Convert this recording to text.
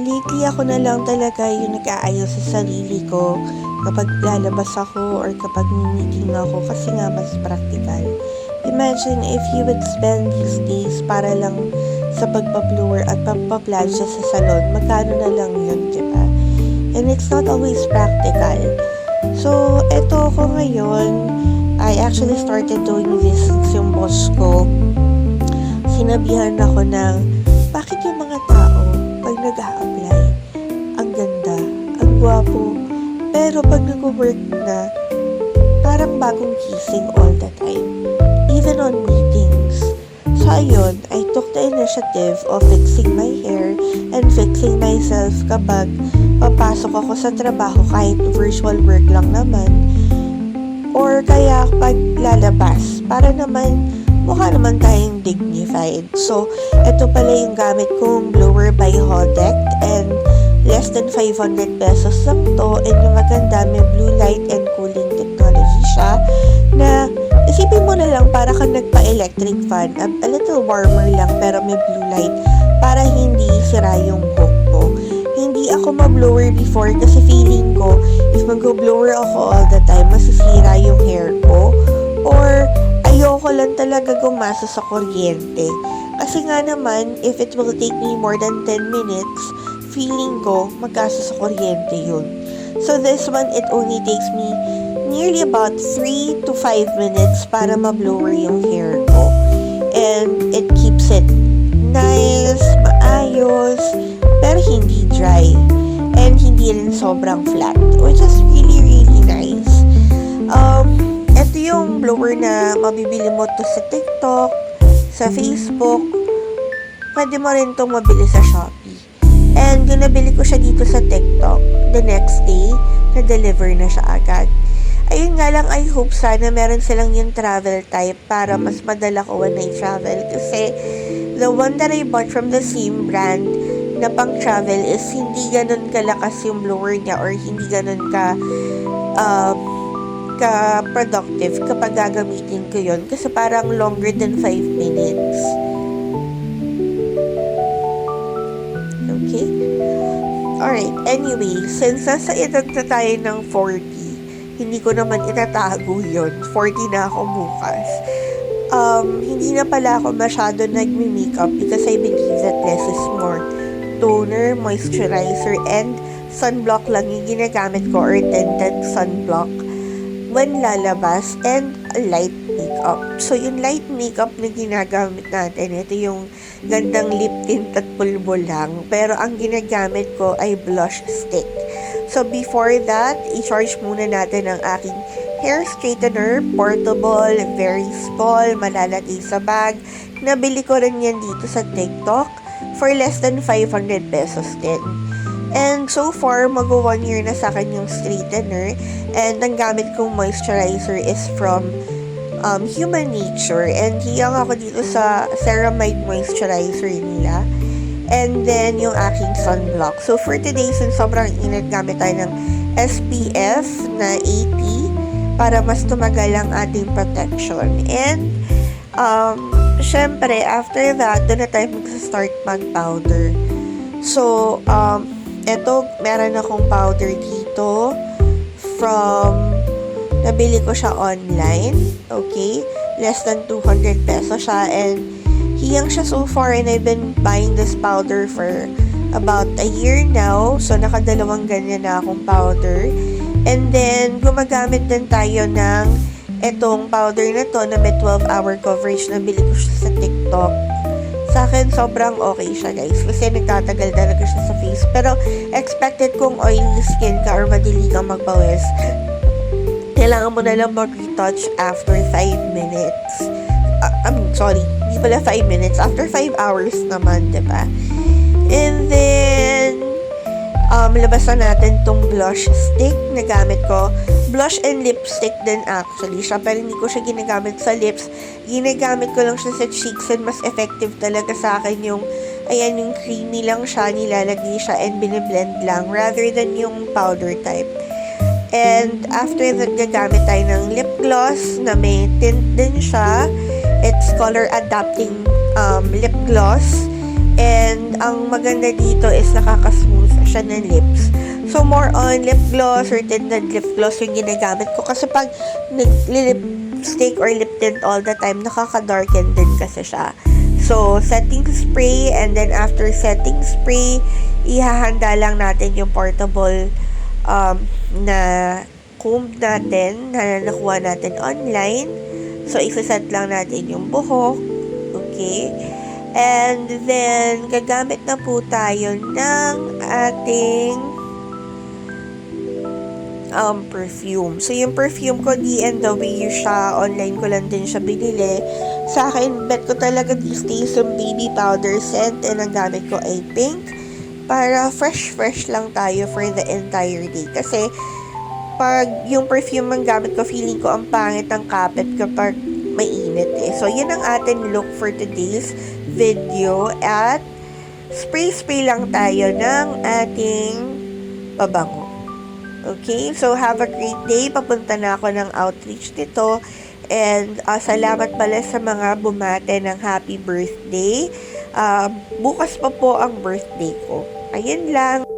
Lately ako na lang talaga yung nag-aayos sa sarili ko kapag lalabas ako or kapag meeting ako kasi nga mas practical. Imagine if you would spend these days para lang sa pagpa-blower at pagpa-plansya sa salon, magkano na lang yun, diba? And it's not always practical. So, eto ako ngayon, I actually started doing this since yung boss ko. Sinabihan ako ng, bakit yung mga tao pag nag-a-apply, ang ganda, ang gwapo, pero pag nag-work na, parang bagong gising all the time, even on meetings. So ayun, I took the initiative of fixing my hair and fixing myself kapag papasok ako sa trabaho kahit virtual work lang naman, or kaya pag lalabas, para naman mukha naman tayong dignified. So, ito pala yung gamit kong blower by Hodek and less than 500 pesos lang to, and yung maganda, may blue light and cooling technology siya na isipin mo na lang para kang nagpa-electric fan, a little warmer lang pero may blue light para hindi sira yung buhok ko. Hindi ako ma-blower before kasi feeling ko if mag-blower ako all the time, masisira yung hair ko, or ayoko lang talaga gumasa sa kuryente. Kasi nga naman, if it will take me more than 10 minutes, feeling ko magkasa sa kuryente yun. So this one, it only takes me nearly about 3 to 5 minutes para ma-blower yung hair ko. And it keeps it nice, maayos, pero hindi dry. And hindi rin sobrang flat, which is really, really nice. Ito yung blower na mabibili mo to sa TikTok, sa Facebook. Pwede mo rin itong mabili sa Shopee. And yung nabili ko siya dito sa TikTok, the next day, na-deliver na siya agad. Ayun nga lang, I hope sana meron silang yung travel type para mas madala ko when I travel. Kasi the one that I bought from the same brand na pang travel is hindi ganun kalakas yung blower niya or hindi ganun ka-productive kapag gagamitin ko yun kasi parang longer than 5 minutes. Okay? Alright, anyway, since nasa edad na tayo ng 40, hindi ko naman itatago yun. 40 na ako bukas. Hindi na pala ako masyado nagme-makeup because I believe that less is more. Toner, moisturizer, and sunblock lang yung ginagamit ko or tinted sunblock when lalabas, and a light makeup. So, yung light makeup na ginagamit natin, ito yung gandang lip tint at pulbo lang. Pero ang ginagamit ko ay blush stick. So, before that, i-charge muna natin ang aking hair straightener. Portable, very small, malalagay sa bag. Nabili ko rin yan dito sa TikTok for less than 500 pesos din. And so far, mag-1 year na sa akin yung straightener. And ang gamit kong moisturizer is from Human Nature. And hiyang ako dito sa ceramide moisturizer nila. And then, yung aking sunblock. So, for today, since sobrang init, gamit tayo ng SPF na 80 para mas tumagal ang ating protection. And, syempre, after that, doon na tayo mag-start mag-powder. So, eto, meron akong powder dito nabili ko siya online, okay? Less than 200 pesos siya, and hiyang siya so far, and I've been buying this powder for about a year now. So, nakadalawang ganyan na akong powder. And then, gumagamit din tayo ng etong powder na to na may 12-hour coverage. Nabili ko siya sa TikTok. Sa akin, sobrang okay siya, guys. Kasi nagtatagal talaga siya sa face. Pero, expected kung oily skin ka or madali kang magpawis, kailangan mo na lang mag-retouch after 5 minutes. Hindi pala 5 minutes. After 5 hours naman, diba? And then, labasan natin tong blush stick na gamit ko. Blush and lipstick din actually siya, pero hindi ko siya ginagamit sa lips. Ginagamit ko lang siya sa cheeks, and mas effective talaga sa akin yung, ayan, yung creamy lang siya, nilalagay siya and biniblend lang rather than yung powder type. And after that, gagamit tayo ng lip gloss na may tint din siya. It's color adapting lip gloss. And ang maganda dito is nakaka-smooth siya ng lips. So, more on lip gloss or tinted lip gloss yung ginagamit ko. Kasi pag nag-lipstick or lip tint all the time, nakaka-darken din kasi siya. So, setting spray, and then after setting spray, ihahanda lang natin yung portable na comb natin na nakuha natin online. So, isa-set lang natin yung buhok. Okay? And then, gagamit na po tayo ng ating perfume. So, yung perfume ko, D&W siya. Online ko lang din siya binili. Sa akin, bet ko talaga these days yung baby powder scent, and ang gamit ko ay pink para fresh lang tayo for the entire day. Kasi, pag yung perfume ang gamit ko, feeling ko ang pangit ang kapit kapag mainit eh. So, yun ang ating look for today's video, at spray lang tayo ng ating pabango. Okay? So, have a great day. Papunta na ako ng outreach nito. And salamat pala sa mga bumate ng happy birthday. Bukas pa po ang birthday ko. Ayun lang.